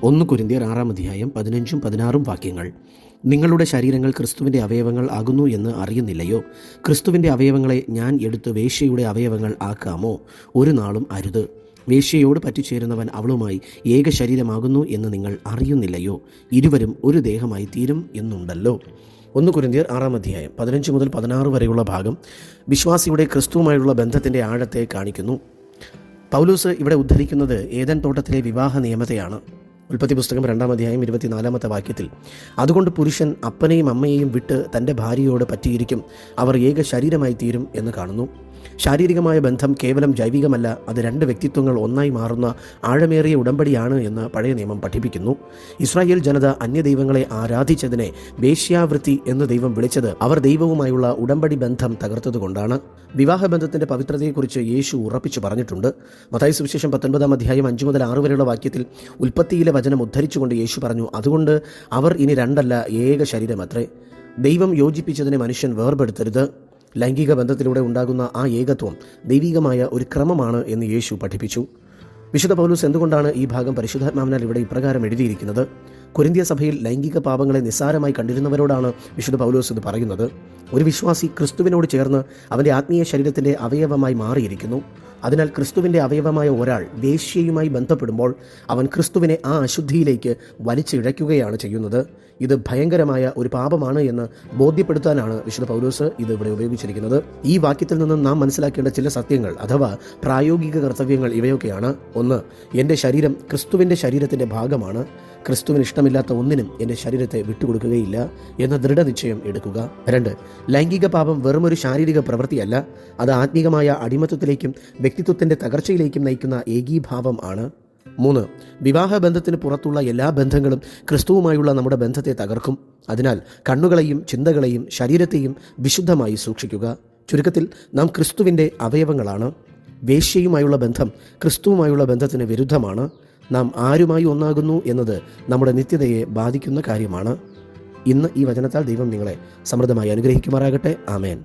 1 കൊരിന്ത്യർ 6-15-16 വാക്യങ്ങൾ. നിങ്ങളുടെ ശരീരങ്ങൾ ക്രിസ്തുവിൻ്റെ അവയവങ്ങൾ ആകുന്നു എന്ന് അറിയുന്നില്ലയോ? ക്രിസ്തുവിൻ്റെ അവയവങ്ങളെ ഞാൻ എടുത്ത് വേശ്യയുടെ അവയവങ്ങൾ ആക്കാമോ? ഒരു നാളും അരുത്. വേശ്യയോട് പറ്റിച്ചേരുന്നവൻ അവളുമായി ഏക ശരീരമാകുന്നു എന്ന് നിങ്ങൾ അറിയുന്നില്ലയോ? ഇരുവരും ഒരു ദേഹമായി തീരും എന്നുണ്ടല്ലോ. 1 കൊരിന്ത്യർ 6-15-16 വരെയുള്ള ഭാഗം വിശ്വാസിയുടെ ക്രിസ്തുവുമായുള്ള ബന്ധത്തിൻ്റെ ആഴത്തെ കാണിക്കുന്നു. പൗലോസ് ഇവിടെ ഉദ്ധരിക്കുന്നത് ഏദൻ തോട്ടത്തിലെ വിവാഹ നിയമത്തെയാണ്. ഉൽപ്പത്തി പുസ്തകം 2-24 വാക്യത്തിൽ, അതുകൊണ്ട് പുരുഷൻ അപ്പനെയും അമ്മയെയും വിട്ട് തൻ്റെ ഭാര്യയോട് പറ്റിയിരിക്കും, അവർ ഏക ശരീരമായി തീരും എന്ന് കാണുന്നു. ശാരീരികമായ ബന്ധം കേവലം ജൈവികമല്ല, അത് രണ്ട് വ്യക്തിത്വങ്ങൾ ഒന്നായി മാറുന്ന ആഴമേറിയ ഉടമ്പടിയാണ് എന്ന് പഴയ നിയമം പഠിപ്പിക്കുന്നു. ഇസ്രായേൽ ജനത അന്യദൈവങ്ങളെ ആരാധിച്ചതിനെ വേശ്യാവൃത്തി എന്ന് ദൈവം വിളിച്ചത് അവർ ദൈവവുമായുള്ള ഉടമ്പടി ബന്ധം തകർത്തതുകൊണ്ടാണ്. വിവാഹബന്ധത്തിൻ്റെ പവിത്രതയെക്കുറിച്ച് യേശു ഉറപ്പിച്ചു പറഞ്ഞിട്ടുണ്ട്. മത്തായി സുവിശേഷം 19-5-6 വരെയുള്ള വാക്യത്തിൽ ഉൽപ്പത്തിയിലെ വചനം ഉദ്ധരിച്ചുകൊണ്ട് യേശു പറഞ്ഞു, അതുകൊണ്ട് അവർ ഇനി രണ്ടല്ല ഏക ശരീരമത്രേ. ദൈവം യോജിപ്പിച്ചതിനെ മനുഷ്യൻ വേർപെടുത്തരുത്. ലൈംഗിക ബന്ധത്തിലൂടെ ഉണ്ടാകുന്ന ആ ഏകത്വം ദൈവികമായ ഒരു ക്രമമാണ് എന്ന് യേശു പഠിപ്പിച്ചു. വിശുദ്ധ പൗലോസ് എന്തുകൊണ്ടാണ് ഈ ഭാഗം പരിശുദ്ധാത്മാവിനാൽ ഇവിടെ ഇപ്രകാരം എഴുതിയിരിക്കുന്നത്? കൊരിന്ത്യ സഭയിൽ ലൈംഗിക പാപങ്ങളെ നിസ്സാരമായി കണ്ടിരുന്നവരോടാണ് വിശുദ്ധ പൗലോസ് ഇത് പറയുന്നത്. ഒരു വിശ്വാസി ക്രിസ്തുവിനോട് ചേർന്ന് അവൻ്റെ ആത്മീയ ശരീരത്തിൻ്റെ അവയവമായി മാറിയിരിക്കുന്നു. അതിനാൽ ക്രിസ്തുവിൻ്റെ അവയവമായ ഒരാൾ വേശ്യയുമായി ബന്ധപ്പെടുമ്പോൾ അവൻ ക്രിസ്തുവിനെ ആ അശുദ്ധിയിലേക്ക് വലിച്ചിഴയ്ക്കുകയാണ് ചെയ്യുന്നത്. ഇത് ഭയങ്കരമായ ഒരു പാപമാണ് എന്ന് ബോധ്യപ്പെടുത്താനാണ് വിശുദ്ധ പൗലോസ് ഇത് ഇവിടെ ഉപയോഗിച്ചിരിക്കുന്നത്. ഈ വാക്യത്തിൽ നിന്നും നാം മനസ്സിലാക്കേണ്ട ചില സത്യങ്ങൾ അഥവാ പ്രായോഗിക കർത്തവ്യങ്ങൾ ഇവയൊക്കെയാണ്. 1. എൻ്റെ ശരീരം ക്രിസ്തുവിൻ്റെ ശരീരത്തിൻ്റെ ഭാഗമാണ്. ക്രിസ്തുവിന് ഇഷ്ടമില്ലാത്ത ഒന്നിനും എൻ്റെ ശരീരത്തെ വിട്ടുകൊടുക്കുകയില്ല എന്ന ദൃഢനിശ്ചയം എടുക്കുക. 2. ലൈംഗിക പാപം വെറുമൊരു ശാരീരിക പ്രവൃത്തിയല്ല, അത് ആത്മീകമായ അടിമത്വത്തിലേക്കും വ്യക്തിത്വത്തിൻ്റെ തകർച്ചയിലേക്കും നയിക്കുന്ന ഏകീഭാവം ആണ്. 3. വിവാഹബന്ധത്തിന് പുറത്തുള്ള എല്ലാ ബന്ധങ്ങളും ക്രിസ്തുവുമായുള്ള നമ്മുടെ ബന്ധത്തെ തകർക്കും. അതിനാൽ കണ്ണുകളെയും ചിന്തകളെയും ശരീരത്തെയും വിശുദ്ധമായി സൂക്ഷിക്കുക. ചുരുക്കത്തിൽ നാം ക്രിസ്തുവിൻ്റെ അവയവങ്ങളാണ്. വേശ്യയുമായുള്ള ബന്ധം ക്രിസ്തുവുമായുള്ള ബന്ധത്തിന് വിരുദ്ധമാണ്. നാം ആരുമായി ഒന്നാകുന്നു എന്നത് നമ്മുടെ നിത്യതയെ ബാധിക്കുന്ന കാര്യമാണ്. ഇന്ന് ഈ വചനത്താൽ ദൈവം നിങ്ങളെ സമൃദ്ധമായി അനുഗ്രഹിക്കുമാറാകട്ടെ. ആമേൻ.